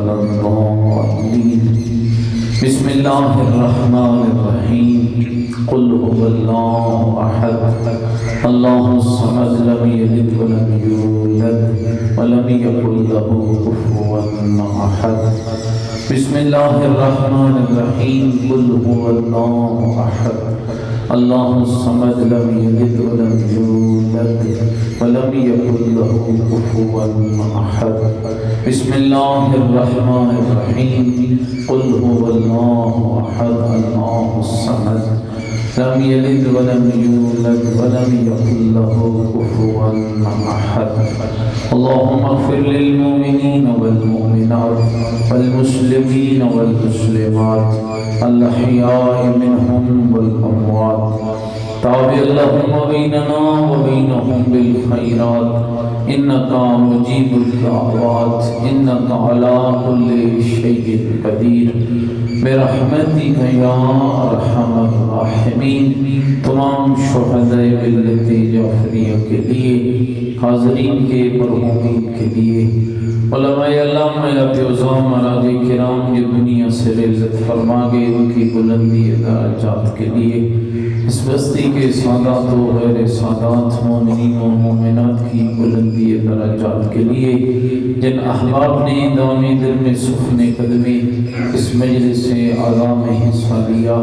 ولا الضالين. بسم الله الرحمن الرحيم. قل هو الله أحد الله الصمد لم يلد ولم يولد ولم يكن له كفوا أحد. بسم الله الرحمن الرحيم. قل هو الله أحد الله الصمد لم يلد ولم يولد ولم يكن له كفوا أحد. بسم الله الرحمن الرحيم. قل هو الله أحد الله الصمد لم يلد ولم يولد ولم يكن له كفوا أحد. اللهم اغفر للمؤمنين والمؤمنات والمسلمين والمسلمات الأحياء منهم والأموات. تابع اللهم بيننا وبينهم بالخيرات إنك مجيب الدعوات إنك على كل شيء قدير برحمتك يا أرحم الراحمين. تمام شہدائے ملت جعفریہ کے لیے، حاضرین کے مرحومین کے لیے، علماء علامہ اعظام مراج کرام یہ دنیا سے رحلت فرما گئے، ان کی بلندی درجات کے لیے، اس بستی کے سادات و غیر سادات مومنین و مومنات کی بلندی درجات کے لیے، جن احباب نے دامی دل میں سخن قدمی اس مجلس سے اعلیٰ میں حصہ لیا،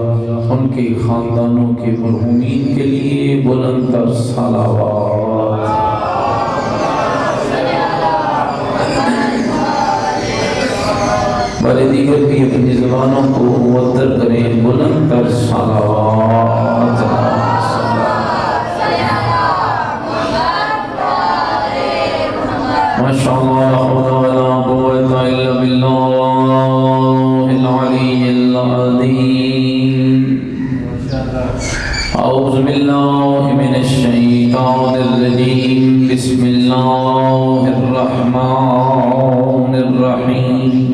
ان کے خاندانوں کے مرحومین کے لیے بلند تر صلوات. بارے دیگر بھی اپنی زبانوں کو معطر کریں، بلند تر صلوات. ماشاءاللہ لا حول ولا قوة الا بالله العلی العظیم. اعوذ باللہ من الشیطان الرجیم. بسم اللہ الرحمن الرحیم.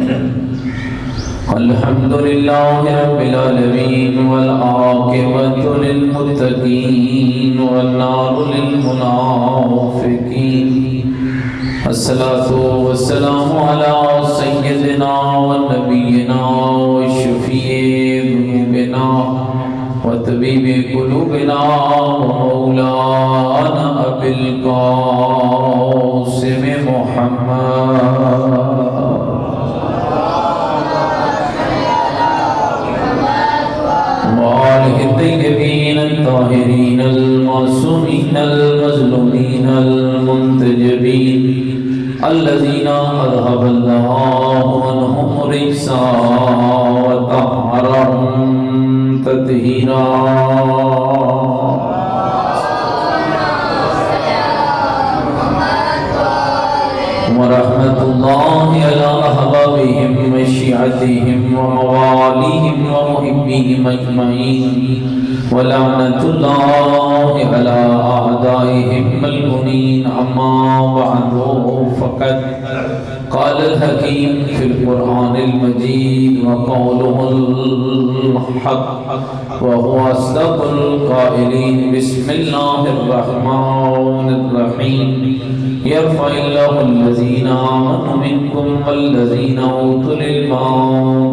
الحمد لله رب العالمين والعاقبة للمتقين والنار للمنافقين. الصلاة والسلام على سيدنا ونبينا وشفيع ذنوبنا وطبيب قلوبنا ومولانا أبي القاسم محمد وآله الطيبين الطاهرين المعصومين المظلومين المنتجبين الذين أذهب الله عنهم الرجس وطهرهم تطهيرا. ورحمة الله على أحبابهم وشيعتهم ومواليهم ومحبيهم أجمعين. ولعنة الله على أعدائهم ملعونين. أما بعد فقد قال الحكيم في القرآن المجيد وقوله الحق وهو أصدق القائلين. بسم الله الرحمن الرحيم. يرفع الله الذين آمنوا منكم والذين أوتوا العلم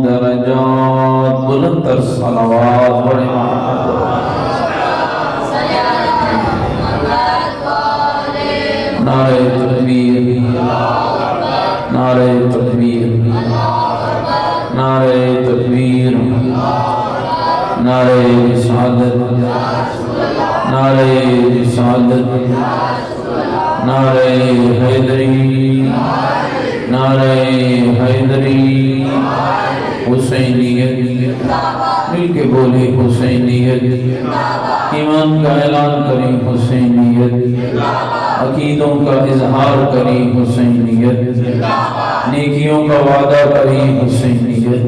درجات. بلند تر صلوات. بڑے نعرہ تکبیر، نعرہ تکبیر، نعرہ تکبیر، نعرہ رسالت، نعرہ رسالت، نعرہ حیدری، نعرہ حیدری. حسینیت مل کے بولے حسینیت. ایمان کا اعلان کریں حسینیت. عقیدوں کا اظہار کریں حسینیت. نیکیوں کا وعدہ کریں حسینیت.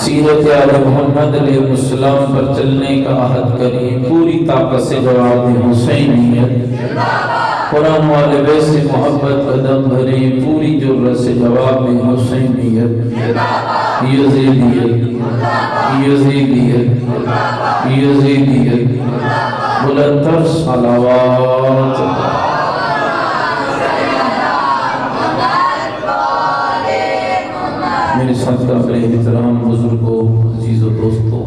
سیرت آل محمد علیہ السلام پر چلنے کا عہد کریں. پوری طاقت سے جواب دیں حسینیت. قرآن والے بیت سے محبت قدم بھریں. پوری جرت سے جواب دیں حسینیت. یزیدیت، یزیدیت، یزیدیت. بلند تر صلوات. میرے ساتھ قابل احترام بزرگوں، عزیز و دوستوں،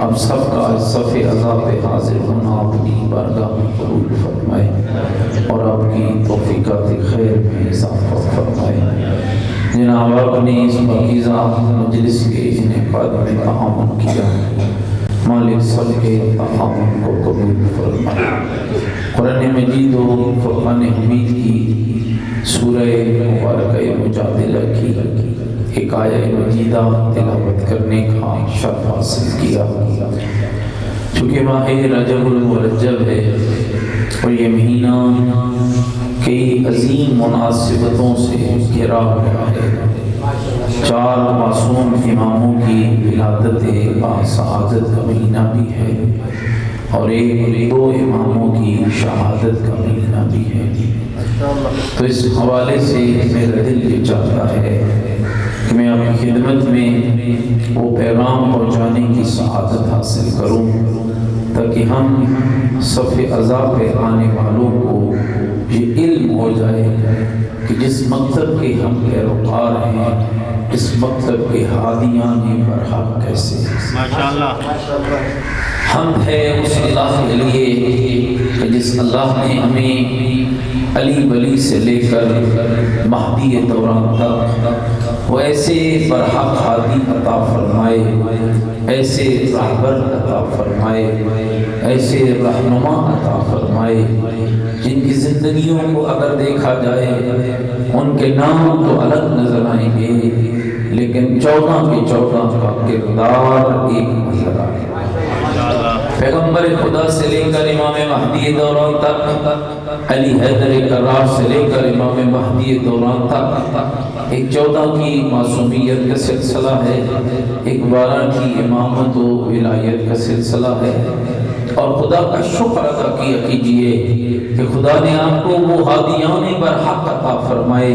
آپ سب کا صف عزا پہ حاضر ہونا اپنی بارگاہ میں قبول فرمائے اور آپ کی توفیقات خیر میں اضافہ فرمائے۔ جناب آپ نے اس پاکیزہ مجلس کے انعقاد میں تعاون کیا، مالک سب کے تعاون کو قبول فرمائے۔ قرآن مجید و فرقان حمید کی سورہ مبارکہ مجادلہ کی ایک آیہ مجیدہ تلاوت کرنے کا شرف حاصل کیا۔ چونکہ ماہ رجب المرجب ہے اور یہ مہینہ کئی عظیم مناسبتوں سے گھرا ہوا ہے۔ 4 معصوم اماموں کی ولادت سعادت کا مہینہ بھی ہے اور 2 اماموں کی شہادت کا مہینہ بھی ہے۔ تو اس حوالے سے میرا دل یہ چاہتا ہے کہ میں آپ کی خدمت میں وہ پیغام پہنچانے کی سعادت حاصل کروں تاکہ ہم صف عزا پہ آنے والوں کو یہ علم ہو جائے کہ جس مکتب کے ہم پیروکار ہیں اس مکتب کے ہادیان برحق کیسے ہیں۔ ماشاءاللہ حمد ہے اس اللہ کے لیے کہ جس اللہ نے ہمیں علی ولی سے لے کر مہدی دوران تک وہ ایسے برحق ہادی عطا فرمائے، ایسے رہبر عطا فرمائے، ایسے رہنما عطا فرمائے جن کی زندگیوں کو اگر دیکھا جائے ان کے نام تو الگ نظر آئیں گے لیکن 14 کے 14 کا کردار ایک نظر آئے۔ پیغمبر خدا سے لے کر امام مہدی دوران تک، علی حیدر کرار سے لے کر امام مہدی دوران تک ایک 14 کی معصومیت کا سلسلہ ہے، ایک 12 کی امامت و ولایت کا سلسلہ ہے۔ اور خدا کا شکر ادا کیجئے کہ خدا نے آپ کو وہ ہادیان برحق عطا فرمائے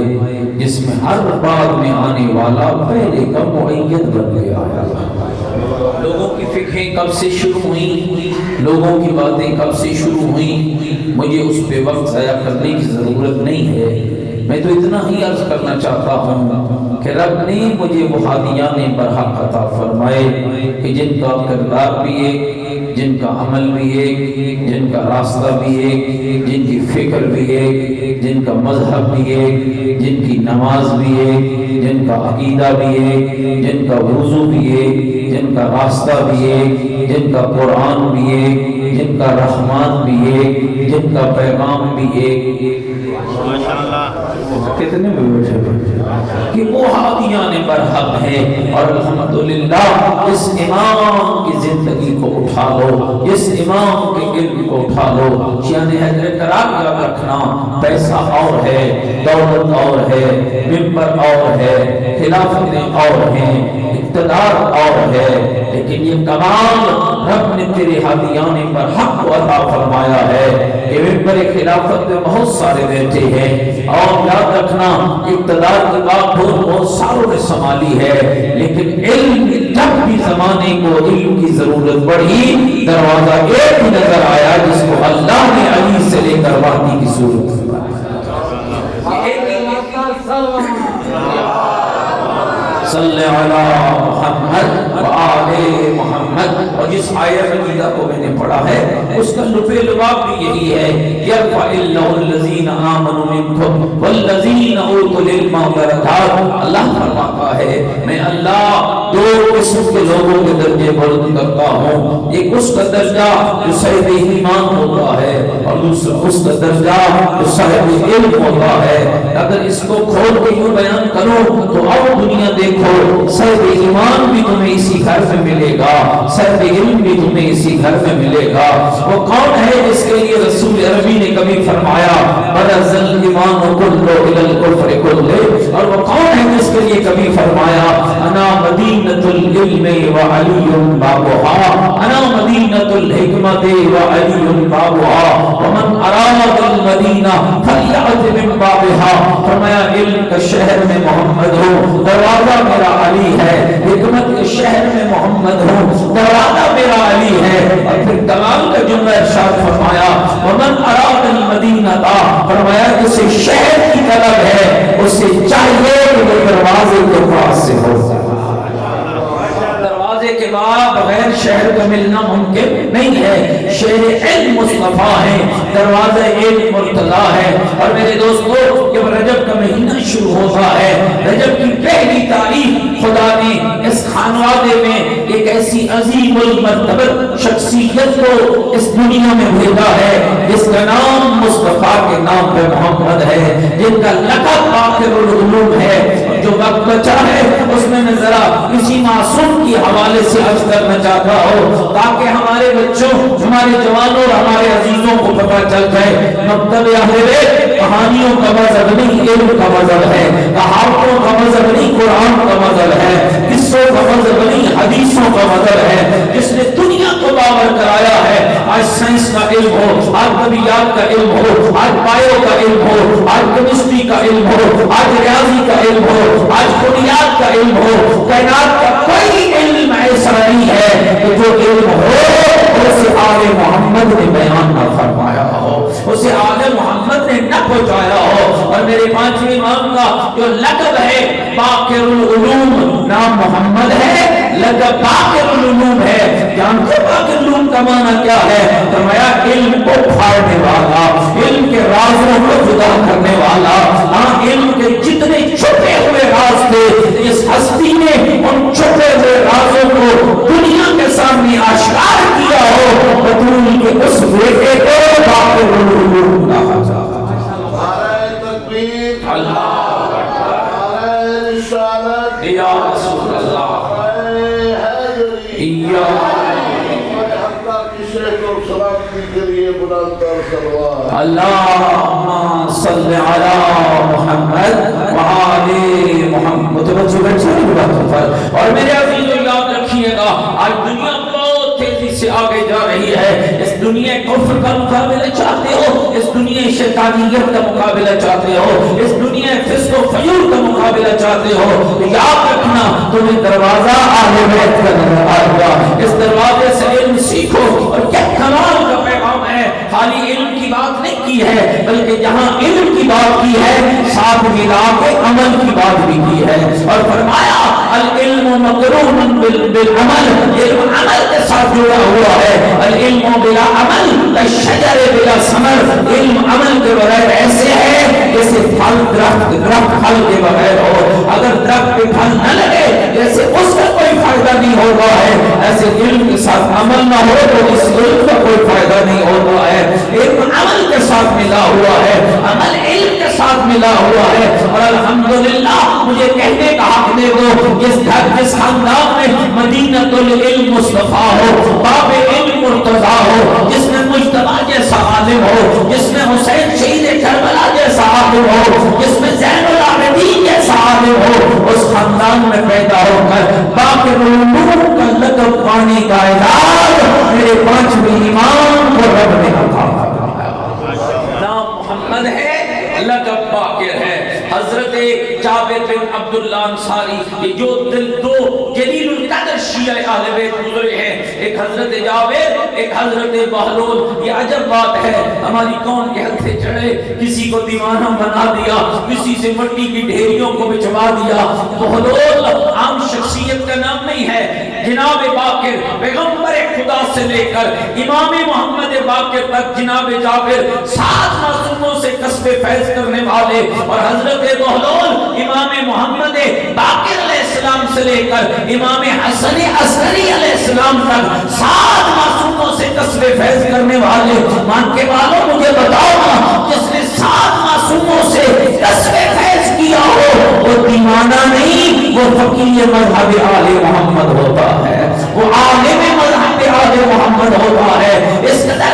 جس میں ہر بعد میں آنے والا پہلے کا معید بن گیا ہے۔ لوگوں کی فکریں کب سے شروع ہوئیں، لوگوں کی باتیں کب سے شروع ہوئیں، مجھے اس پہ وقت ضائع کرنے کی ضرورت نہیں ہے۔ میں تو اتنا ہی عرض کرنا چاہتا ہوں کہ رب نے مجھے وہ ہادیان برحق عطا فرمائے کہ جن کا کردار بھی ایک، جن کا عمل بھی ایک، جن کا راستہ بھی ایک، جن کی فکر بھی ایک، جن کا مذہب بھی ایک، جن کی نماز بھی ایک، جن کا عقیدہ بھی ایک، جن کا وضو بھی ایک، جن کا راستہ بھی ایک، جن کا قرآن بھی ایک، جن کا رحمان بھی ایک، جن کا پیغام بھی ایک۔ کتنے کہ وہ ہادیان برحق ہیں۔ اور الحمدللہ اس امام کی زندگی کو اٹھا لو، اس امام کے علم کو اٹھا لو۔ شیعہ حیدر کرار یاد رکھنا، پیسہ اور ہے، دولت اور ہے، منبر اور ہے، خلافتیں اور ہیں، اقتدار اور ہے، لیکن یہ کمال رب نے تیرے ہادیان برحق کو عطا فرمایا ہے کہ منبر خلافت میں بہت سارے بیٹھے ہیں اور یاد رکھنا اقتدار کی بات بہت ساروں نے سنبھالی ہے، لیکن علم جب بھی زمانے کو علم کی ضرورت پڑی دروازہ ایک ہی نظر آیا جس کو اللہ نے علی سے لے کر مہدی کی صورت میں صلی علی محمد وآل محمد۔ اور جس آیہ مجیدہ کو میں نے پڑھا ہے اس کا لفظ لباب بھی یہی ہے، یرفع اللہ الذین آمنوا منکم والذین اوتوا العلم درجات۔ اللہ فرماتا ہے میں اللہ 2 قسم کے لوگوں کے درجے بلند کرتا ہوں، ایک اس کا درجہ جو صاحب ایمان ہوتا ہے اور دوسرا اس کا درجہ جو صاحب علم ہوتا ہے۔ اگر اس کو کھول کے یوں بیان کروں تو اب دنیا دیکھو صاحب ایمان بھی تمہیں اسی گھر میں ملے گا، صاحب علم بھی تمہیں اسی گھر میں ملے گا۔ وہ کون ہے جس کے لیے رسول عربی نے کبھی فرمایا برز الایمان کلو الی الکفر کلہ، اور وہ کون ہے جس کے لیے کبھی فرمایا انا مدینۃ العلم وعلی بابها، انا مدینۃ الحکمت وعلی بابها، ومن اراد المدینہ فلیأت من بابها۔ فرمایا علم کا شہر میں محمد ہو، دروازہ میرا علی ہے، حکمت کے شہر میں محمد ہو، دروازہ میرا علی ہے۔ اور پھر کلام کا جملہ ارشاد فرمایا ومن اراد المدینہ، فرمایا جسے شہر کی طلب ہے اسے چاہیے کہ وہ دروازے کو شہر کا ملنا ممکن نہیں ہے. شہر علم مصطفیٰ ہے, دروازہ علم مرتضیٰ ہے. اور میرے دوستو جب رجب کا مہینہ شروع ہوتا ہے, رجب کی پہلی تاریخ خدا نے اس خانوادے میں ایک ایسی عظیم المرتبت شخصیت کو اس دنیا میں بھیجا ہے جس کا نام مصطفیٰ کے نام پہ محمد ہے, جن کا لقب باقر العلوم ہے. جو وقت بچا ہے اس میں میں ذرا کسی معصوم کی حوالے سے عرض کرنا چاہتا ہوں تاکہ ہمارے بچوں, ہمارے جوانوں اور ہمارے عزیزوں کو پتہ چل جائے. مکتب اہل بیت کہانیوں کا مذہب نہیں, علم کا مذہب ہے. کہاوتوں کا مذہب نہیں, قرآن کا مذہب ہے. قصوں کا مذہب نہیں, حدیثوں کا مذہب ہے. جس نے دنیا کو باور کرایا ہے, آج سائنس کا علم ہو, آج طبیعیات کا علم ہو, آج بایو کا علم ہو, آج کیمسٹری کا علم ہو, آج ریاضی کا علم ہو, آج کلیات کا علم ہو, کائنات کا کوئی علم ایسا نہیں ہے کہ جو علم ہو اسے آل محمد نے بیان نہ فرمایا ہو, اسے آل محمد نے نہ پہنچایا ہو. اور میرے پانچویں امام کا جو لقب ہے باقر العلوم, نام محمد ہے, لقب باقر العلوم ہے. جانتے باقر العلوم کا معنی کیا ہے؟ فرمایا علم کو پھاڑنے والا, علم کے رازوں کو جدا کرنے والا. ہاں, علم کے جتنے چھپے ہوئے راز تھے اس ہستی نے ان چھپے ہوئے رازوں کو دنیا کے سامنے آشکار کیا ہو. بطول کے اس بیٹے کو باقر العلوم کہا جاتا ہے. نعرہ تکبیر, اللہ نعرہ رسالت, یا رسول اللہ, اللہم صلی علی محمد وآل محمد. اور میرے عزیزو یاد رکھیے گا, آج دنیا بہت تیزی سے آگے جا رہی ہے. اس دنیا کفر کا مقابلہ چاہتے ہو, اس دنیا شیطانیت کا مقابلہ چاہتے ہو, اس دنیا فسق و فجور کا مقابلہ چاہتے ہو, تو یاد رکھنا تمہیں دروازہ اہل بیت کا نظر آئے گا. اس دروازے سے علم سیکھو. اور کیا کمال کا پیغام ہے, خالی علم کی بات نہیں کی ہے بلکہ جہاں علم کی بات کی ہے ساتھ ملا کے عمل کی بات بھی کی ہے. اور فرمایا العلم مقرون بالعمل, علم عمل کے ساتھ جڑا ہوا ہے. العلم بلا عمل کالشجر بلا ثمر, علم عمل کے بغیر ایسے ہے جیسے پھل درخت پھل کے بغیر ہو. اگر درخت پہ پھل نہ لگے جیسے اس کا کوئی فائدہ نہیں ہوگا ہے, ایسے علم کے ساتھ عمل نہ ہو تو اس علم کا کوئی فائدہ نہیں ہوتا ہے. علم عمل کے ساتھ ملا ہوا ہے, عمل علم کے ساتھ ملا ہوا ہے. اور الحمدللہ مجھے کہنے کا حق دے دو, جس گھر جس خاندان میں مدینۃ العلم مصطفیٰ ہو, باب علم مرتضیٰ ہو, جس میں مجتبیٰ جیسا عالم ہو, جس میں حسین شہید کربلا جیسا عالم ہو, جس میں زین العابدین جیسا عالم ہو, اس خاندان میں پیدا ہو کر باقر العلوم کا لقب پانے کا اعزاز میرے پانچویں امام کو رب نے عطا فرمایا. نام محمد ہے, لقب باقر ہے. حضرت جابر بن عبداللہ انصاری, یہ جو دو جلیل القدر شیعہ اہل بیت گزرے ہیں, ایک حضرت جابر, ایک حضرت بہلول. یہ عجب بات ہے, ہماری قوم کے ہتھے چڑھے, کسی کو دیوانہ بنا دیا, کسی سے مٹی کی ڈھیریوں کو بچوا دیا. بہلول عام شخصیت کا نام نہیں ہے. جناب باقر پیغمبر خدا سے لے کر امام محمد باقر تک جناب جابر 7 معصوموں سے کسب فیض کرنے والے, اور حضرت بہلول امام محمد باقر علیہ السلام سے لے کر امام حسن عسکری علیہ السلام تک 7 معصوموں سے کسب فیض کرنے والے. مان کے والوں مجھے بتاؤ نا, جس نے 7 معصوموں سے کسب فیض کیا ہو وہ دیوانہ نہیں, وہ فقیہ مذہب آل محمد ہوتا ہے, وہ عالم مذہب آل محمد ہوتا ہے. اس قدر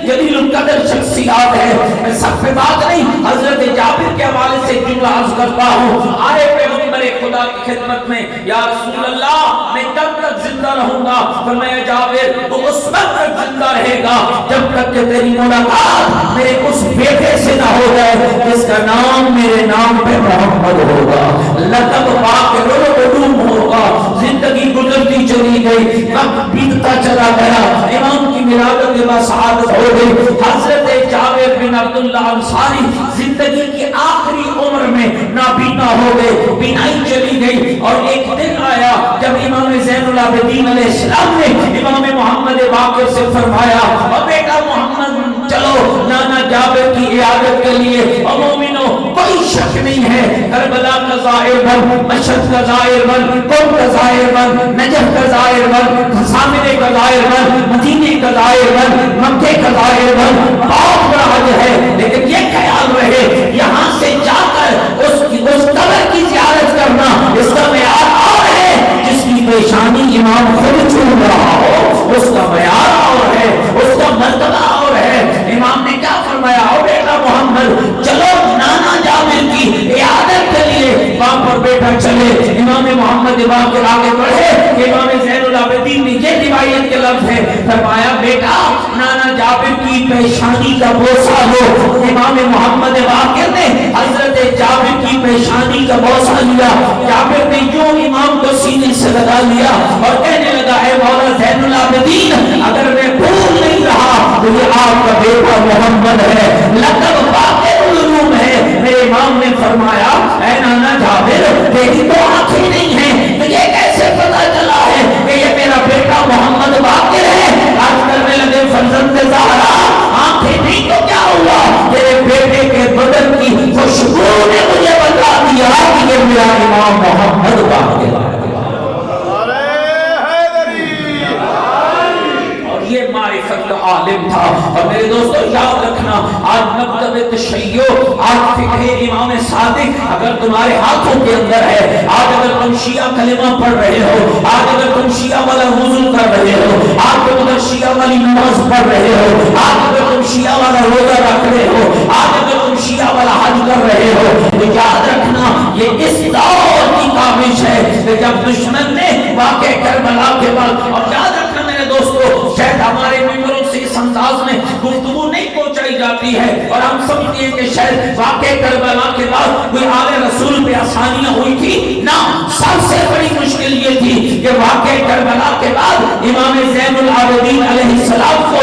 جلیل القدر شخصیات ہے. میں سب پہ بات نہیں, حضرت جابر کے حوالے سے جملہ عرض کرتا ہوں. آئے پیغمبر خدا کی خدمت میں, یا رسول اللہ میں کب تک زندہ رہوں گا؟ فرمایا جابر تو اس وقت تک زندہ رہے گا جب تک کہ تیری ملاقات میرے اس بیٹے سے نہ ہو جائے جس کا نام میرے نام پہ محمد ہوگا, لقب باقر العلوم ہوگا. زندگی گزرتی چلی گئی, وقت بیتتا چلا گیا, امام کی ولادت کے بعد سعادت ہو گئی. حضرت جابر بن عبداللہ انصاری زندگی کی آخری عمر میں نابینا ہو گئے, بینائی چلی گئی. اور ایک دن آیا جب امام زین العابدین علیہ السلام نے امام محمد باقر سے فرمایا اور بیٹا محمد چلو نانا جابر کی عیادت کے لیے. اور مومنوں کوئی شک نہیں ہے کربلا کا زائر بن، مشہد کا زائر بن، قم کا زائر بن، نجف کا زائر بن، سامنے کا زائر بن، مدینے کا زائر بن، مکے کا زائر بن، بہت بڑا حج ہے. لیکن یہ خیال رہے یہاں سے جا کر اس قبر کی زیارت کرنا اس کا معیار اور ہے. جس کی پیشانی امام خود چھو رہا ہو اس کا معیار اور ہے، اس کا مرتبہ اور ہے. امام نے کیا فرمایا؟ او بیٹا محمد چلو نانا جابر کی عیادت کے لیے. وہاں پر بیٹا چلے. امام محمد باقر آگے بڑھے. امام زین العابدین نے یہ روایت کے لفظ ہے فرمایا بیٹا نانا جابر کی پیشانی کا بوسہ لو. امام محمد باقر نے حضرت جابر کی پیشانی کا بوسہ لیا. جابر نے یوں امام کو سینے سے لگا لیا اور کہنے لگا اے مولا زین العابدین اگر میں بھول نہیں رہا تو یہ آپ کا بیٹا محمد ہے، لقب باقر العلوم ہے. میرے امام نے فرمایا اے نانا جابر تیری تو آنکھیں نہیں ہیں تو یہ کیسے پتا چلا ہے کہ یہ میرا بیٹا محمد باقر ہے؟ آج کرنے لگے فرزند زہرا آنکھیں نہیں تو کیا ہوا، تیرے بیٹے کے بدن کی خوشبو نے مجھے بتا دیا کہ یہ میرا امام محمد باقر ہے. یہ معرفت کا عالم تھا. اور میرے دوستو یاد رکھنا آج مکتب تشیع، آج فقہ امام صادق اگر تمہارے ہاتھوں کے اندر ہے، آج اگر تم شیعہ کلمہ پڑھ رہے ہو، آج اگر تم شیعہ والا وضو کر رہے ہو، آج تم اگر شیعہ والی نماز پڑھ رہے ہو، آج اگر تم شیعہ والا روزہ رکھ رہے ہو، آج اگر تم شیعہ والا حج کر رہے ہو، تو یاد رکھنا یہ اس دور کی کاوش ہے کہ جب دشمن نے واقع کربلا کے بعد. اور یاد رکھنا میرے دوستو شاید ہمارے ممبروں سے اس انداز میں گفتگو نہیں پہنچائی جاتی ہے اور ہم سمجھتے ہیں کہ شاید واقع کربلا کے بعد کوئی آل رسول پہ آسانیاں ہوئی تھی. نہ، سب سے بڑی مشکل یہ تھی کہ واقع کربلا کے بعد امام زین العابدین علیہ السلام کو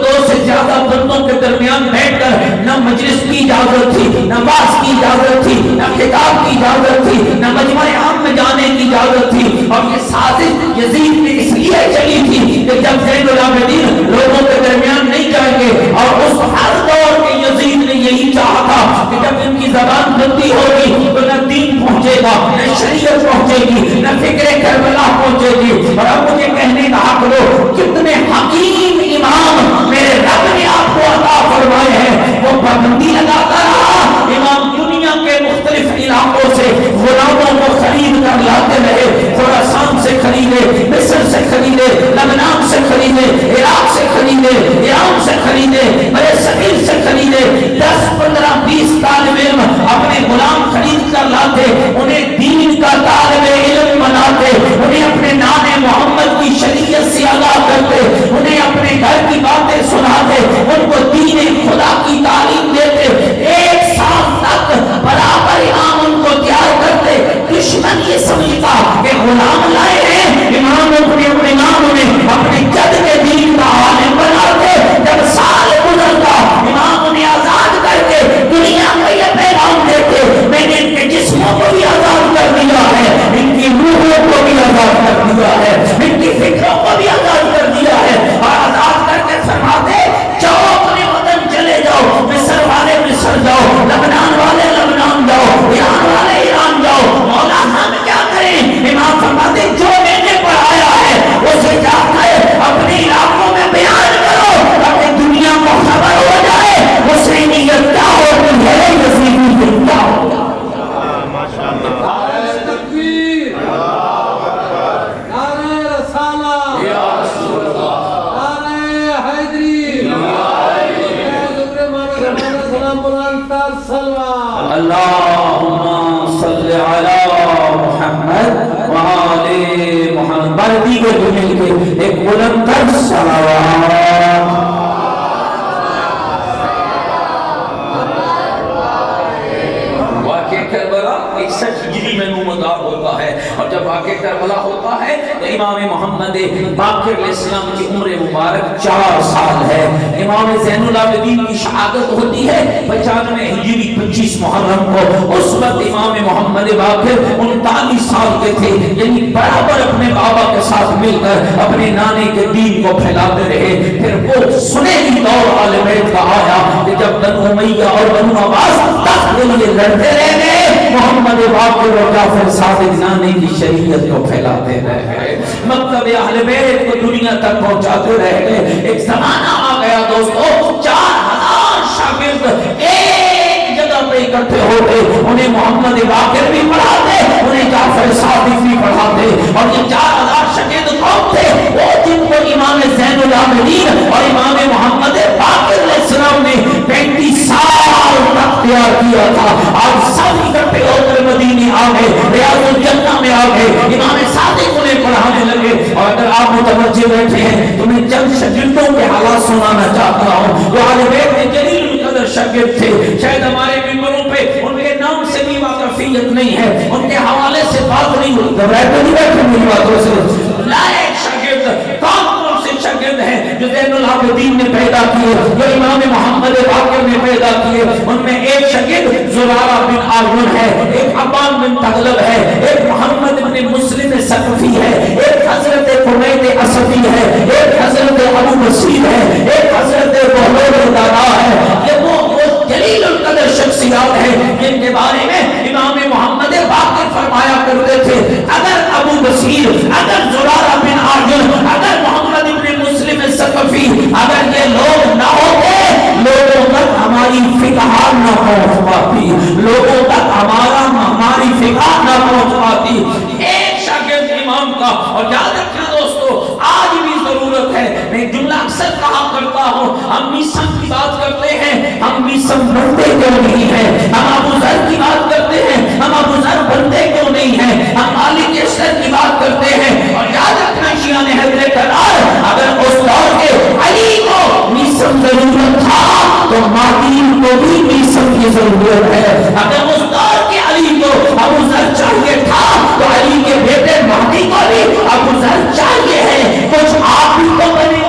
دو سے زیادہ بندوں کے درمیان بیٹھ کر نہ مجلس کی اجازت تھی، نہ واعظ کی اجازت تھی، نہ خطاب کی اجازت تھی، نہ مجمع عام میں جانے کی اجازت تھی. اور یہ سازش یزید میں اس لیے چلی تھی کہ جب زین العابدین لوگوں کے درمیان نہیں جائیں گے، اور اس ہر دور کے یزید نے یہی چاہا تھا کہ جب ان کی زبان بندی ہوگی تو نہ دین پہنچے گا، نہ شریعت پہنچے گی، نہ فکر کربلا پہنچے گی. اور اب مجھے کہنے کا حق دو کتنے حکیم امام میرے رب نے آپ کو عطا فرمائے ہیں. وہ پابندی لگاتا رہا. امام دنیا کے مختلف علاقوں سے غلاموں کو خرید کر لاتے رہے. خراسان سے خریدے، مصر سے خریدے، لبنان سے خریدے، عراق سے خریدے، ایران سے خریدے، بڑے صغیر سے خریدے. 10 15 20 طالب علم اپنے غلام خرید کر لاتے، انہیں دین کا طالب علم بناتے، انہیں اپنے نام محمد کی شریعت سے آگاہ کرتے، انہیں اپنے گھر کی باتیں سناتے، ان کو دین خدا کی تعلیم دیتے. 1 سال تک برابر امام ان کو تیار کرتے. دشمن یہ سمجھتا کہ غلام لائے ہیں، امام اپنے امام انہیں اپنے جد کے دین کا عالم بناتے. جب سال گزرتا امام انہیں آزاد کر کے دنیا کو یہ پیغام دیتے میں نے ان کے جسموں کو بھی آزاد کر دیا ہے، ان کی روحوں کو بھی آزاد کر دیا ہے، ان کی فکروں کو بھی آزاد کر دیا ہے. اور آزاد کر کے فرماتے جاؤ اپنے وطن چلے جاؤ، مصر والے مصر جاؤ، لبنان والے لبنان جاؤ، ایران والے ایران جاؤ. مولا ہم کیا کریں؟ امام فرماتے جو میں نے پڑھایا ہے اسے جا کر اپنے علاقوں میں بیان کرو تاکہ دنیا کو خبر ہو جائے حسینیت کیا ہوتی ہے، یزیدیت کیا ہوتی ہے. اللہم صلی علی محمد وآل محمد. بردی کے دنیا کے ایک بلندر صلوات. واقع کربلا 61 ہجری میں نمودار ہوتا ہے، اور جب واقعہ کربلا ہوتا ہے تو امام محمد باقر علیہ السلام کی عمر مبارک 4 سال ہے۔ امام زین العابدین کی شہادت ہوتی ہے 95 ہجری 25 محرم کو۔ اس وقت امام محمد باقر 39 سال کے تھے، یعنی برابر اپنے بابا کے ساتھ مل کر اپنے نانے کے دین کو پھیلاتے رہے۔ پھر وہ سنہری دور آل بیت کا آیا کہ جب بنو امیہ اور بنو عباس تخت کے لیے لڑتے رہ گئے، محمد باقر اور جعفر صادق نانے کی شریعت کو پھیلاتے رہ گئے، مکتب اہل بیت کو دنیا تک پہنچاتے رہ گئے۔ ایک زمانہ آ گیا دوستو، 4000 شاگرد ایک جگہ پہ اکٹھے ہوتے، انہیں محمد باقر بھی پڑھاتے، انہیں جعفر صادق بھی پڑھاتے، اور یہ 4000 شاگرد کون تھے؟ وہ جن کو امام زین العابدین اور امام محمد باقر علیہ السلام نے 35 سال تک تیار کیا تھا۔ آج سب اکٹھے ہو کر مدینے آ گئے، ریاض الجنہ میں آ گئے، امام صادق انہیں پڑھانے لگے۔ اور اگر آپ متوجہ بیٹھے ہیں تو میں چند شاگردوں کے حالات سنانا چاہتا ہوں جو اہل بیت کے جلیل القدر شاگرد تھے۔ شاید ہمارے ممبروں پہ ان کے نام سے بھی واقفیت نہیں ہے، ان کے حوالے سے بات نہیں ہوئی، گھبراہٹ نہیں بیٹھے میری باتوں سے۔ لائق شاگرد کون سے شاگرد ہیں جو زین العابدین نے پیدا کیے، جو امام محمد باقر نے پیدا کیے؟ ان میں ایک شاگرد زرارہ بن عارون ہے، ایک عبان بن تغلب ہے، ایک محمد بن مسلم ثقفی ہے، ایک حضرت حمید اسدی ہے، ایک حضرت ابو بصیر ہے، ایک حضرت بہلول دادا ہے۔ یہ وہ جلیل القدر شخصیات ہیں جن کے بارے میں امام محمد باقر فرمایا کرتے تھے، اگر ابو بصیر، اگر زرارہ بن عارون، اگر محمد بن مسلم ثقفی، اگر یہ لوگ نہ ہوتے، لوگوں تک ہماری فقہ نہ پہنچ پاتی، لوگوں تک ہماری فقہ نہ پہنچ پاتی۔ ایک شاگرد امام کا، اور یاد رکھنا دوستو آج بھی ضرورت ہے، میں جملہ اکثر کہا کرتا ہوں، ہم میسم کی بات کرتے ہیں، ہم میسم بنتے کیوں نہیں ہیں؟ ہم ابو ذر کی بات کرتے ہیں، ہم ابو ذر بنتے کیوں نہیں ہیں؟ ہم مالک اشتر کی بات کرتے ہیں، اور یاد رکھنا شیعان حضر قرار، اگر اس دور کے علی کو میسم ضرورت تھا تو مادین کو بھی میسم کی ضرورت ہے۔ اگر اس دور کے علی کو ابو ذر چاہیے تھا تو علی کے بیٹے مہدی کو بھی ابو ذر چاہیے ہے۔ کچھ آپ بھی تو بنے،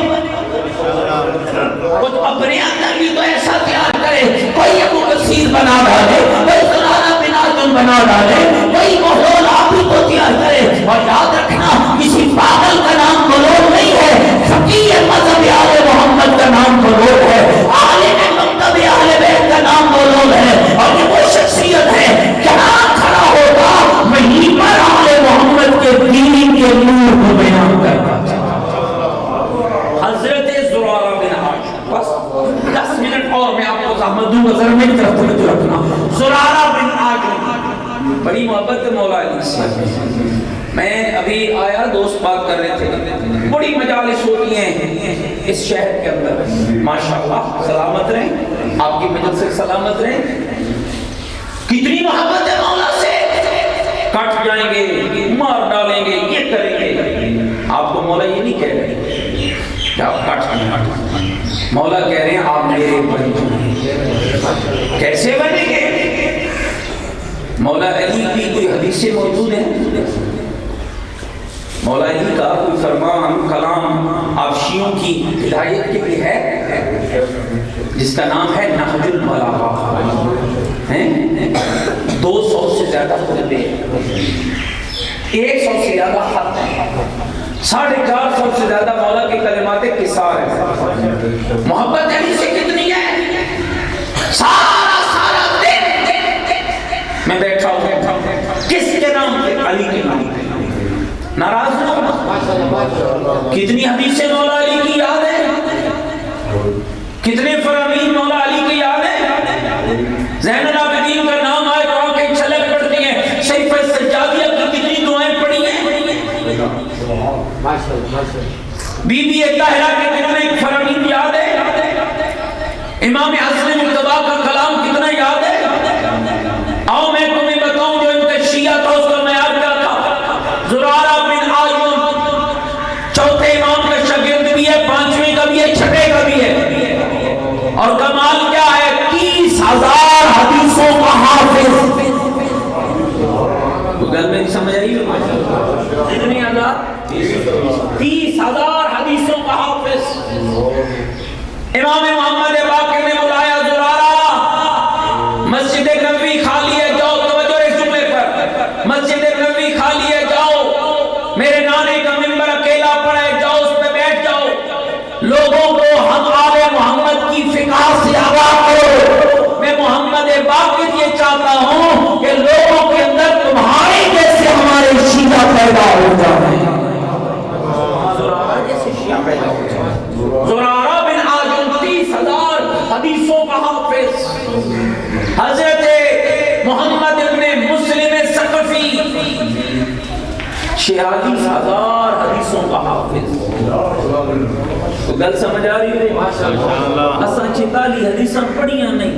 کچھ اپنے اندر بھی تو ایسا تیار کرے، کوئی ابو بصیر بنا ڈالے، کوئی زرارہ بن عارون بنا ڈالے، کوئی بہلول آپ بھی تو تیار کرے۔ اور یاد رکھنا کسی پاگل کا نام بہلول نہیں ہے، فقیہ مذہب آل محمد کا نام بہلول ہے، عالم مکتب اہل بیت کا نام بہلول ہے، اور یہ وہ شخصیت ہے جہاں کھڑا ہوگا وہیں پر آل محمد کے دین کے نور کو بیان کرتا ہے۔ حضرت زرارہ بن عارون، بس 10 منٹ اور میں آپ کو زحمت دوں گا، ذرا میری طرف توجہ رکھنا۔ زرارہ بن عارون بڑی محبت مولا علی سے، میں ابھی آیا، دوست بات کر رہے تھے، بڑی مجالس ہوتی ہیں اس شہر کے اندر، ماشاءاللہ سلامت رہیں، آپ کی مجلس سے سلامت رہیں۔ کتنی محبت ہے مولا سے، کٹ جائیں گے، مار ڈالیں گے، یہ کریں گے۔ آپ کو مولا یہ نہیں کہہ رہے کہ آپ کٹ جائیں، مولا کہہ رہے ہیں آپ میرے بن جائیں۔ کیسے بنیں گے؟ مولا علی کی کوئی حدیثیں موجود ہیں؟ مولا علی کا کوئی فرمان کلام آپ شیعوں کی ہدایت کے لیے ہے جس کا نام ہے نہج البلاغہ، 200 سے زیادہ خطبے، 100 سے زیادہ خط، 450 سے زیادہ مولا کے کلمات قصار ہیں۔ محبت علی سے کتنی ہے؟ سارا دن میں بیٹھا ہوں، کس کے نام پہ؟ علی کے نام پہ۔ ناراض ہو؟ کتنی حدیثیں مولا علی کی یاد ہے، کتنے فرامین مولا علی کی یاد ہے۔ زین العابدین کا نام آئے تو آنکھیں چھلک پڑتی ہیں، سیف السجادیہ کی کتنی دعائیں پڑھی ہیں، بی بی طاہرہ کے کتنے فرامین یاد ہے، امام حسن مجتبی کا کلام کتنا یاد ہے۔ آؤ میں تمہیں بتاؤں جو ان کے شیعہ تھا اس کا معیار کیا تھا۔ زرارہ بن عارون چوتھے امام کا شاگرد بھی ہے، 5ویں کا بھی ہے، 6ویں کا بھی ہے، اور کمال کیا ہے، 30,000 حدیثوں کا حافظ، گل میں سمجھ آئی ہو؟ کتنی آزاد؟ 30,000 حدیثوں کا حافظ امام محمد باقر نے بلایا زرارہ مسجد نبوی خالی ہے جاؤ، توجہ اس جملے پر، مسجد نبوی خالی ہے جاؤ، میرے نانے کا منبر اکیلا پڑا ہے جاؤ اس پہ بیٹھ جاؤ، لوگوں کو ہم آل محمد کی فقہ سے آگاہ کرو۔ میں محمد باقر یہ چاہتا ہوں کہ لوگوں کے اندر تمہارے جیسے ہمارے شیعہ پیدا ہو جائیں، زرارہ جیسے شیعہ پیدا ہو جائیں۔ زرارہ بن عاجم 30,000 حدیثوں کا حافظ، حضرت محمد ابن مسلم ثقفی 46,000 حدیثوں کا حافظ۔ تو گل سمجھ آ رہی ہے؟ اساں 46 حدیثاں پڑھیاں نہیں،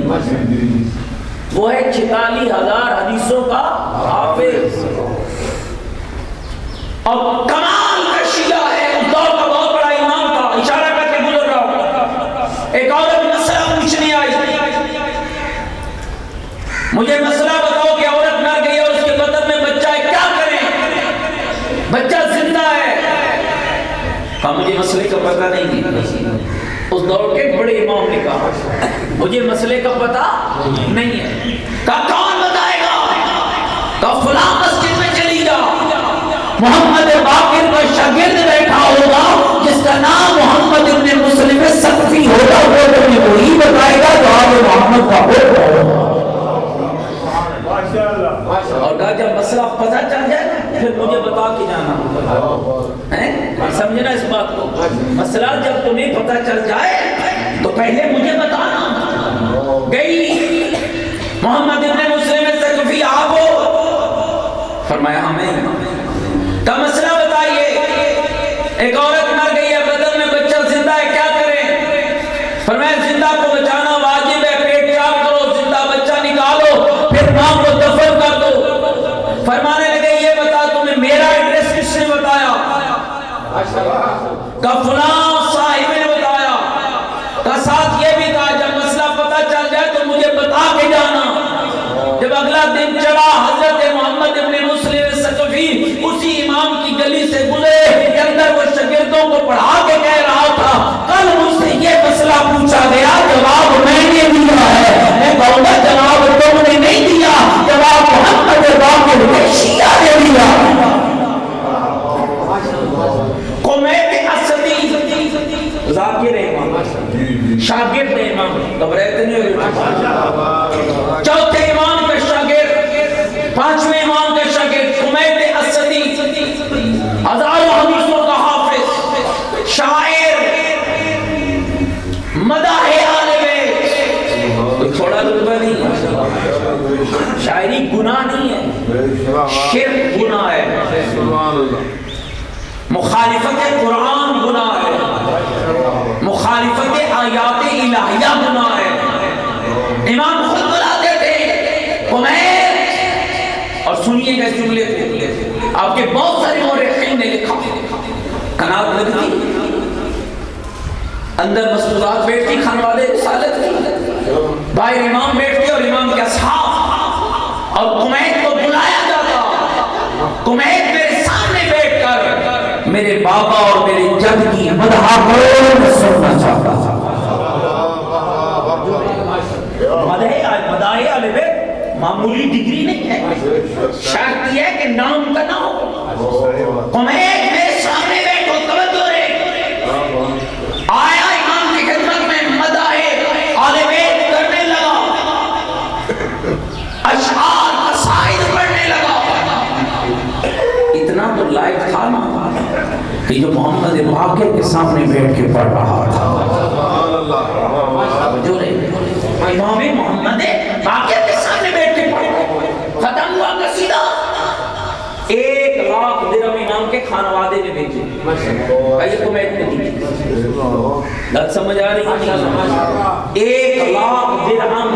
وہ ہے 46,000 حدیثوں کا حافظ۔ اور کمال کا شیعہ ہے، اس دور کا بہت بڑا امام تھا، اشارہ کر کے گزر رہا ہوں۔ ایک عورت مسئلہ پوچھنے آئی، مجھے مسئلہ بتاؤ کہ عورت مر گئی اور اس کے بدن میں بچہ ہے، کیا کریں؟ بچہ زندہ ہے۔ کہا مجھے مسئلے کا پتہ نہیں ہے۔ اس دور کے بڑے امام نے کہا مجھے مسئلے کا پتہ نہیں ہے۔ کہا کون بتائے گا؟ کہا فلاں مسجد میں چلی جا، محمد باقر کا شاگرد بیٹھا ہوگا جس کا نام محمد ابن مسلم ثقفی ہوگا، وہ تمہیں وہی بتائے گا جو آل محمد کا ہوگا۔ اور کہا جب مسئلہ پتہ چل جائے پھر مجھے بتا کے جانا، سمجھنا اس بات کو، مسئلہ جب تمہیں پتہ چل جائے تو پہلے مجھے بتانا۔ گئی محمد ابن مسلم ثقفی آپ ہو؟ فرمایا ہاں میں کا مسئلہ بتائیے، ایک عورت مر گئی ہے، بدن میں بچہ زندہ ہے، کیا کریں؟ فرمایا زندہ کو بچانا واجب ہے، پیٹ صاف کرو، زندہ بچہ نکالو، پھر ماں کو دفن کر دو۔ فرمانے لگے یہ بتا تمہیں میرا ایڈریس کس نے بتایا؟ کہ فلاں صاحب نے بتایا۔ کہ ساتھ یہ بھی کہا جب مسئلہ پتہ چل جائے تو مجھے بتا کے جانا۔ جب اگلا دن چڑھا حضرت محمد ابن مسلم ثقفی اسی امام کی گلی سے گزرے کہ اندر وہ شاگردوں کو پڑھا کے کہہ رہا تھا کل مجھ سے یہ مسئلہ پوچھا گیا، جواب میں نے دیا ہے۔ میں کہوں گا جواب تم نے نہیں دیا، جواب محمد باقر نے شیعہ نے دیا۔ قمیت اسدی ذاکر امام، شاگرد امام، گھبراتے نہیں ہوئے، چوتھے امام کا شاگرد، پانچویں امام کا شاگرد قمیت اسدی، ہزاروں حدیثوں کا حافظ، شاعر، مداح آل بیت، کوئی تھوڑا رتبہ نہیں ہے۔ شاعری گناہ نہیں ہے، شرک گناہ ہے، مخالفت قرآن گناہ ہے، مخالفت آیات الہیہ گناہ ہے۔ امام خود بلاتے تھے قمیت، اور سنیے گا اس جملے کو، آپ کے بہت سارے مورخین نے لکھا، قناعت لگتی اندر مستورات بیٹھتی خانوادے رسالت کی، باہر امام بیٹھتے اور امام کے اصحاب، اور قمیت کو بلایا جاتا، قمیت میرے سامنے بیٹھ کر میرے بابا اور میرے جد کی مدح کو سننا چاہتا تھا۔ مداح آل بیت معمولی ڈگری نہیں ہے، شرط یہ ہے کہ نام کا نہ ہو۔ قمیت میرے سامنے بیٹھو، توجہ رہے، آیا امام کی خدمت میں مداح آل بیت کرنے لگا، اشعار قصائد پڑھنے لگا۔ اتنا تو لائق تھا نا کہ جو محمد باقر کے سامنے بیٹھ کے پڑھ رہا تھا۔ جو امام محمد باقر کے سامنے بیٹھ کے پڑھ، ختم ہوا قصیدہ، 1,00,000 درہم انعام کے خانوادے نے بھیجے، یہ قمیت نے دی۔ بات سمجھ آ رہی ہے؟ 1,00,000 درہم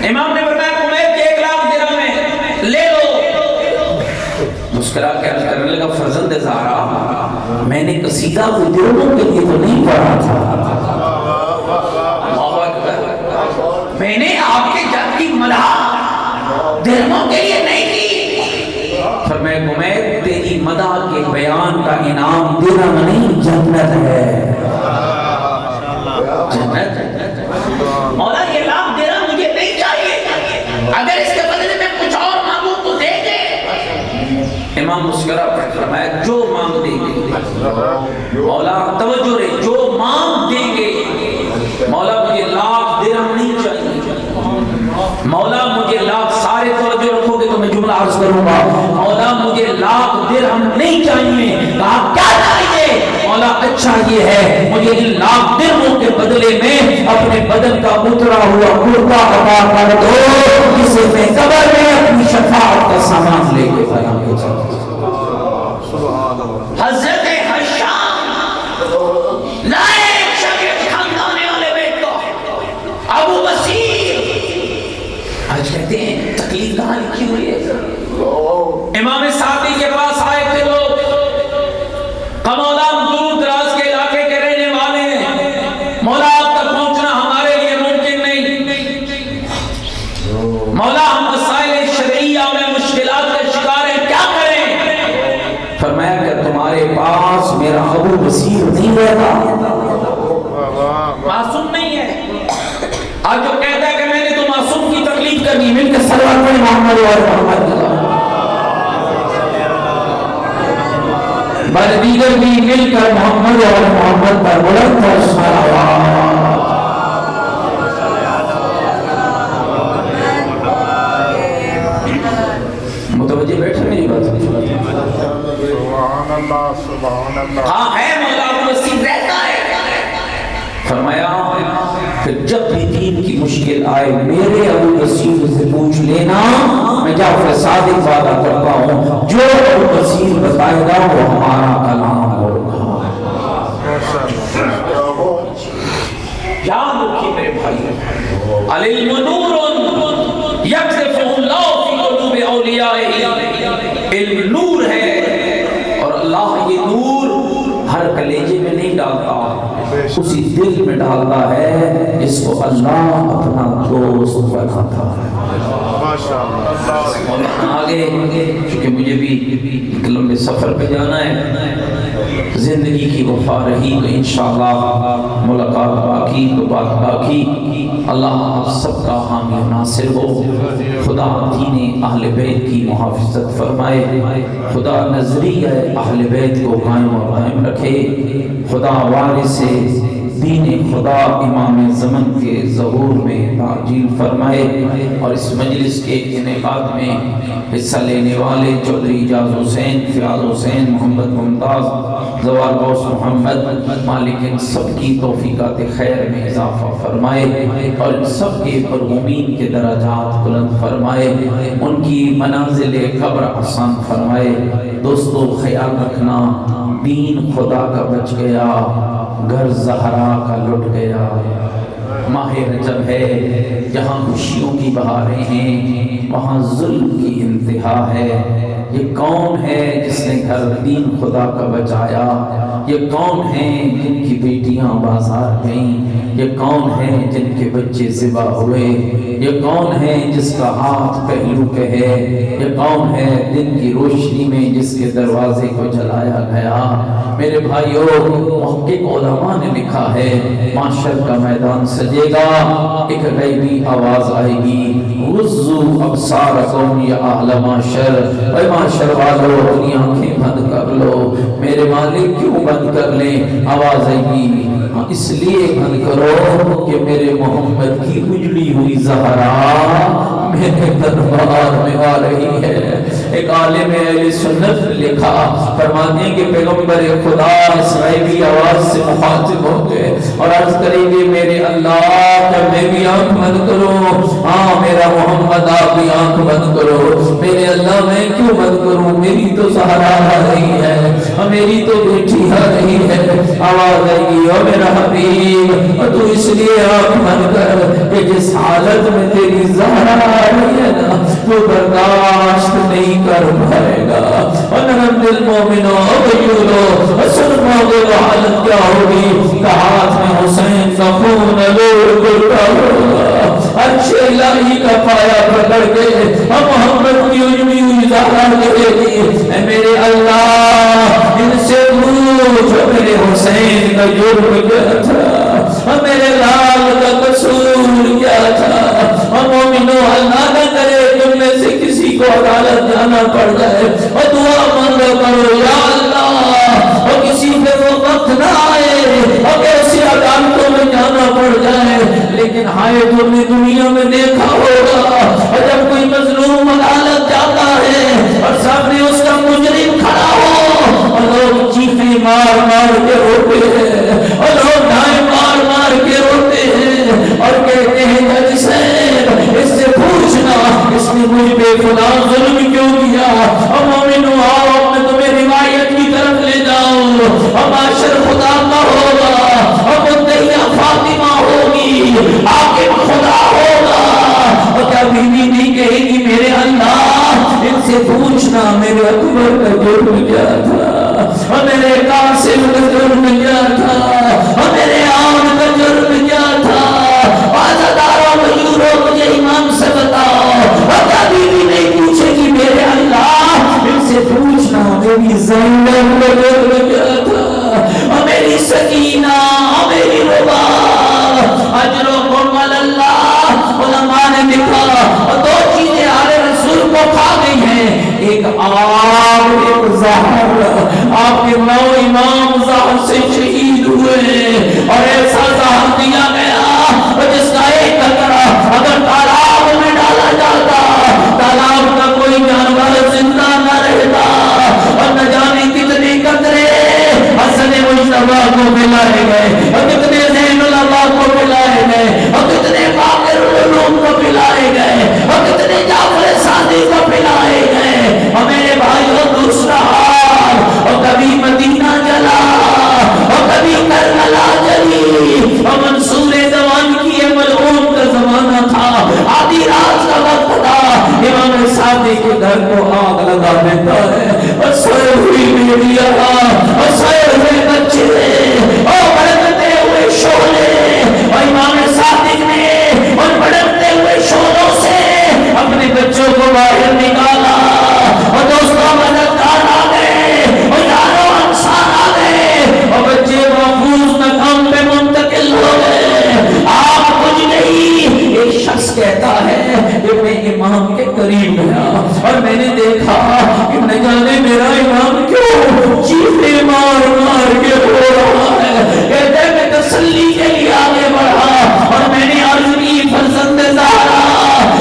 امام نے بتایا قمیت کے 1,00,000 درہم میں لے لو۔ مسکرا کے عرض کرنے لگا فرزند زہرا، میں نے قصیدہ کو درہموں کے لیے تو نہیں پڑھا تھا، میں نے آپ کے جد کی مدح درہموں کے لیے نہیں کی، فرمایا گمید تیری مدح کے بیان کا انعام درہم نہیں جنت ہے، جنت۔ مولا یہ لاکھ درہم مجھے نہیں چاہیے، اگر اس کے بدلے میں کچھ اور مانگوں تو دے دے۔ امام مسکرا پڑھ فرمایا جو مانگ دیں گے مولا، توجہ رہے، جو مانگ دیں گے مولا، مجھے لاکھ درہم نہیں چاہیے مولا، مجھے لاکھ، سارے توجہ رکھو گے تو میں جملہ عرض کروں گا، مولا مجھے لاکھ درہم نہیں چاہیے۔ کہا کیا چاہیے؟ مولا اچھا یہ ہے مجھے ان لاکھ درہموں کے بدلے میں اپنے بدن کا اترا ہوا کرتا عطا کر دو، جسے میں قبر میں اپنی شفاعت کا سامان لے کے بنا کے چلوں۔ حضرت حشام لائے شاگرد خاندان والے بیت کو، ابو بصیر آج کہتے ہیں تکلیف کہاں لکھی ہوئی ہے؟ امام سعدی کے پاس آئے تھے لوگ، مولا ہم دور دراز کے علاقے کے رہنے والے ہیں، مولا آپ تک پہنچنا ہمارے لیے ممکن نہیں، مولا ہم مسائل شرعیہ میں مشکلات کا شکار ہیں، کیا کریں؟ فرمایا کہ تمہارے پاس میرا ابو بصیر نہیں رہتا، معصوم نہیں ہے۔ آج جو کہتا ہے کہ میں نے تو معصوم کی تکلیف کرنی، مل کے صلوات پڑھیں محمد اور محمد بل دیگر بھی مل کر محمد اور محمد پر بلند اور صلوات۔ متوجہ بیٹھے میری بات؟ ہاں ہے مولا ابو بصیر رہتا ہے۔ فرمایا کہ جب بھی دین کی مشکل آئے میرے ابو بصیر سے پوچھ لینا، میں جعفر صادق وعدہ کرتا ہوں جو ابو بصیر بتائے گا وہ ہمارا کلام ہوگا۔ یاد رکھیے میرے بھائی، العلم نور یقذفہ اللہ فی قلوب اولیائہ، علم نور ہے اور اللہ یہ نور ہر کلیجے میں نہیں ڈالتا، اسی دل میں ڈالتا ہے جس کو اللہ اپنا دوست بناتا ہے۔ آگے چونکہ مجھے بھی ایک لمبے سفر پہ جانا ہے، زندگی کی وفا رہی تو انشاءاللہ ملاقات باقی تو بات باقی۔ اللہ آپ سب کا حامی و ناصر ہو، خدا دین اہل بیت کی محافظت فرمائے، خدا نظریہ اہل بیت کو قائم و قائم رکھے، خدا وارث دین خدا امام زمن کے ظہور میں تعجیل فرمائے، اور اس مجلس کے انعقاد میں حصہ لینے والے چودھری اعجاز حسین، فیاض حسین، محمد ممتاز، زوال غوث محمد، مالک ان سب کی توفیقات خیر میں اضافہ فرمائے اور ان سب کے مرحومین کے درجات بلند فرمائے، ان کی منازل قبر آسان فرمائے۔ دوستو خیال رکھنا، دین خدا کا بچ گیا، گھر زہرا کا لٹ گیا۔ ماہ رجب ہے، جہاں خوشیوں کی بہاریں ہیں وہاں ظلم کی انتہا ہے۔ یہ کون ہے جس نے گھر دین خدا کا بچایا؟ یہ کون ہیں جن کی بیٹیاں بازار گئیں؟ یہ کون ہیں جن کے بچے ذبح ہوئے؟ یہ کون ہے جس کا ہاتھ پہلو پہ ہے؟ یہ کون ہے دن کی روشنی میں جس کے دروازے کو جلایا گیا؟ میرے بھائیوں، محقق علماء نے لکھا ہے معاشر کا میدان سجے گا، ایک غیبی آواز آئے گی، غضوا ابصارکم یا اہل معاشر، اے معاشر والو اپنی آنکھیں بند کر لو۔ میرے مالک کیوں بند کر لیں؟ آواز آئے گی اس لیے بند کرو کہ میرے محمد کی اجڑی ہوئی زہرا میرے دربار میں آ رہی ہے۔ ایک عالم اہل سنت لکھا، فرماتے ہیں کہ پیغمبر خدا اس غیبی آواز سے مخاطب ہوں گے اور عرض کریں گے میرے اللہ کہ میں بھی آنکھ بند کروں، ہاں میرا محمد آپ بھی آنکھ بند کرو۔ میرے اللہ میں کیوں بند کروں؟ میری تو سہارا آ رہی ہے، میری تو بیٹی آ رہی ہے۔ آواز آئے گی او میرا حبیب، تو اس لیے آنکھ بند کر کہ جس حالت میں تیری زہرا آ رہی ہے نا تو برداشت نہیں کر پائے گا۔ ونرم للمومنوں ویولو، سن پاؤ وہ حالت کیا ہوگی کہ ہاتھ میں حسین کا خون لوٹ گرتا ہوگا، اچھے الہی کا پایا پکڑ کے محمد کی اجڑی ہوئی زہرا لے گی حسین کا جرم کیا تھا، میرے لال کا قصور کیا تھا۔ مومنو اللہ نہ کرے تم میں سے کسی کو عدالت جانا پڑ جائے اور دعا مانگا کرو یا اللہ اور کسی پہ وہ وقت نہ آئے اور ایسی عدالتوں میں جانا پڑ جائے۔ لیکن ہائے تم نے دنیا میں دیکھا ہوگا اور جب کوئی مظلوم عدالت جاتا ہے اور سامنے اس کا مجرم کھڑا ہو اور لوگ چیخیں مار مار کے روتے ہیں اور لوگ ڈھائیں مار مار کے روتے ہیں اور کہتے ہیں جج صاحب اس سے پوچھنا اس نے مجھ پہ خدا ظلم کیوں کیا۔ اور مومنو آؤ میں تمہیں روایت کی طرف لے جاؤں اور معاشر خدا کا ہوگا اور مدعیہ فاطمہ ہوگی، حاکم خدا ہوگا، اور کیا بیوی نہیں کہے گی میرے اللہ ان سے پوچھنا میرے اکبر کا جرم کیا تھا اور میرے قاسم کا جرم کیا تھا اور میرے عام کا جرم کیا تھا، عزاداروں مجوروں مجھے امام سے بتاؤ۔ اور کیا بیوی نہیں پوچھے گی میرے اللہ ان سے پوچھنا میری زینب کا جرم کیا تھا اور میری سکینہ میری ربا۔ اجرکم اللہ علماء نے لکھا اور دو چیزیں آل رسول کو کھا گئی ہیں، ایک آگ ایک زہر۔ آپ کے 9 امام زہر سے شہید ہوئے اور ایسا زہر دیا گیا جس کا ایک قطرہ اگر تالاب میں ڈالا جاتا تالاب کا کوئی جانور زندہ نہ رہتا، اور نہ جانے کتنے قطرے حسن مجتبیٰ کو پلائے گئے اور کتنے زین العباد کو پلائے گئے اور کتنے باقر العلوم کو پلائے گئے اور کتنے جعفر صادق کو پلائے گئے۔ اور میرے بھائیوں دوسرا حال، اور کبھی مدینہ جلا اور کبھی کربلا جلی اور منصور زمان کی ملعون کا زمانہ تھا، آدھی رات کا وقت تھا، امام صادق کے گھر کو آگ لگا دیتا ہے اور سوئے ہوئی بیٹیاں اور سوئے ہوئے بچے اور بھڑکتے ہوئے شعلے، اور امام صادق نے ان بھڑکتے ہوئے شعلوں سے اپنے بچوں کو باہر نکالا اور دوستوں مددگار آ گئے اور یاروں انصار آ گئے اور بچے محفوظ مقام پہ منتقل ہو گئے۔ آگ بجھ گئی۔ ایک شخص کہتا ہے کہ میں امام کے قریب گیا اور میں نے دیکھا کہ نہ جانے میرا امام کیوں چیخیں مار مار کے رو رہا ہے۔ کہتے ہیں میں تسلی کے لیے آگے بڑھا اور میں نے عرض کی فرزند زہرا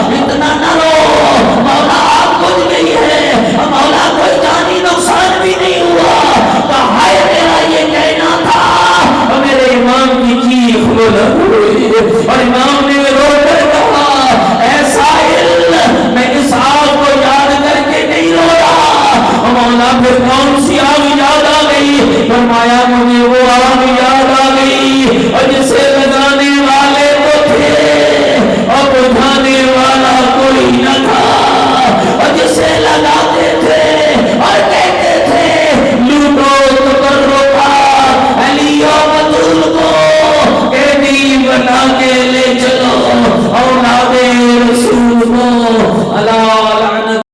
اتنا نہ رو، مولا آگ بجھ گئی ہے، مولا کوئی جانی نقصان بھی نہیں ہوا، کہا ہے میرا یہ کہنا تھا۔ اور میرے امام کی چیخ بلند ہوئی اور امام نے رو کر کہا اے سائل میں اس آگ کو یاد کر کے نہیں رو رہا۔ مولا پھر کون سی آگ یاد آ گئی؟ فرمایا مجھے وہ آگ یاد آ گئی اور جس